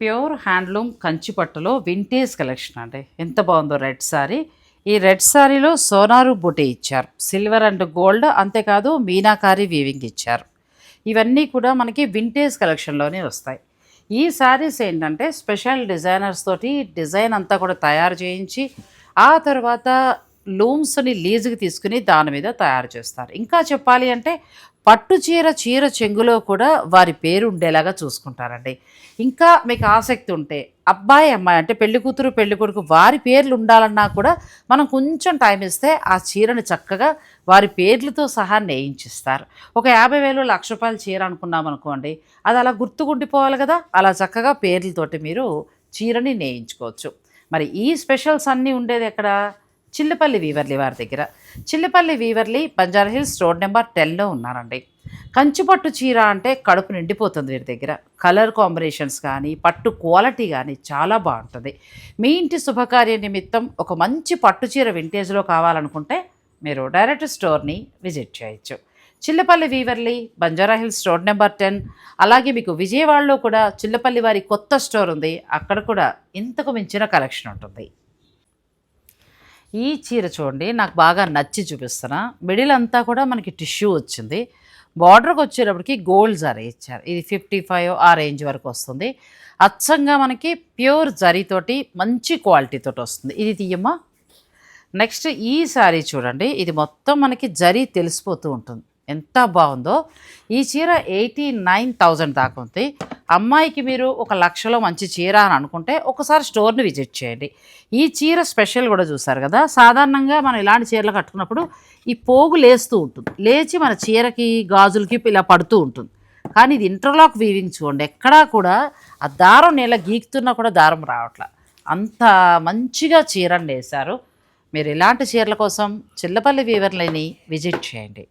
Pure handloom కంచిపట్టులో vintage collection అండి. ఎంత బాగుందో రెడ్ సారీ. ఈ రెడ్ సారీలో సోనారు బూటీ ఇచ్చారు, సిల్వర్ అండ్ గోల్డ్, అంతేకాదు మీనాకారి వీవింగ్ ఇచ్చారు. ఇవన్నీ కూడా మనకి వింటేజ్ కలెక్షన్లోనే వస్తాయి. ఈ శారీస్ ఏంటంటే స్పెషల్ డిజైనర్స్ తోటి డిజైన్ అంతా కూడా తయారు చేయించి ఆ తర్వాత లూమ్స్ని లీజుకి తీసుకుని దాని మీద తయారు చేస్తారు. ఇంకా చెప్పాలి అంటే పట్టు చీర చెంగులో కూడా వారి పేరు ఉండేలాగా చూసుకుంటారండి. ఇంకా మీకు ఆసక్తి ఉంటే అబ్బాయి అమ్మాయి అంటే పెళ్లి కూతురు పెళ్లి కొడుకు వారి పేర్లు ఉండాలన్నా కూడా మనం కొంచెం టైం ఇస్తే ఆ చీరని చక్కగా వారి పేర్లతో సహా నేయించిస్తారు. ఒక 50,000 1,00,000 చీర అనుకున్నాం అనుకోండి, అది అలా గుర్తుకుండిపోవాలి కదా, అలా చక్కగా పేర్లతోటి మీరు చీరని నేయించుకోవచ్చు. మరి ఈ స్పెషల్స్ అన్నీ ఉండేది ఎక్కడ? చిల్లపల్లి వీవర్లీ వారి దగ్గర. చిల్లపల్లి వీవర్లీ బంజారాహిల్స్ రోడ్ నెంబర్ 10లో ఉన్నారండి. కంచిపట్టు చీర అంటే కడుపు నిండిపోతుంది వీరి దగ్గర. కలర్ కాంబినేషన్స్ కానీ పట్టు క్వాలిటీ కానీ చాలా బాగుంటుంది. మీ ఇంటి శుభకార్య నిమిత్తం ఒక మంచి పట్టు చీర వింటేజ్లో కావాలనుకుంటే మీరు డైరెక్ట్ స్టోర్ని విజిట్ చేయొచ్చు. Chillapalli వీవర్లీ Banjara Hills road number 10. అలాగే మీకు విజయవాడలో కూడా చిల్లపల్లి వారి కొత్త స్టోర్ ఉంది, అక్కడ కూడా ఇంతకు మించిన కలెక్షన్ ఉంటుంది. ఈ చీర చూడండి, నాకు బాగా నచ్చి చూపిస్తున్నా. మిడిల్ అంతా కూడా మనకి టిష్యూ వచ్చింది. బార్డర్కి వచ్చేటప్పటికి గోల్డ్ జరీ ఇచ్చారు. ఇది 55 ఆ రేంజ్ వరకు వస్తుంది. అచ్చంగా మనకి ప్యూర్ జరీతోటి మంచి క్వాలిటీతోటి వస్తుంది. ఇది తీయమ్మా. నెక్స్ట్ ఈ శారీ చూడండి, ఇది మొత్తం మనకి జరీ తెలిసిపోతూ ఉంటుంది. ఎంత బాగుందో. ఈ చీర 89,000 దాకా ఉంది. అమ్మాయికి మీరు 1,00,000లో మంచి చీర అని అనుకుంటే ఒకసారి స్టోర్ని విజిట్ చేయండి. ఈ చీర స్పెషల్ కూడా చూసారు కదా, సాధారణంగా మనం ఇలాంటి చీరలు కట్టుకున్నప్పుడు ఈ పోగు లేస్తూ ఉంటుంది, లేచి మన చీరకి గాజులకి ఇలా పడుతూ ఉంటుంది. కానీ ఇది ఇంటర్లాక్ వీవింగ్ చూడండి, ఎక్కడా కూడా ఆ దారం నేల గీకుతున్నా కూడా దారం రావట్లా, అంత మంచిగా చీరని వేశారు. మీరు ఇలాంటి చీరల కోసం చిల్లపల్లి వీవర్లని విజిట్ చేయండి.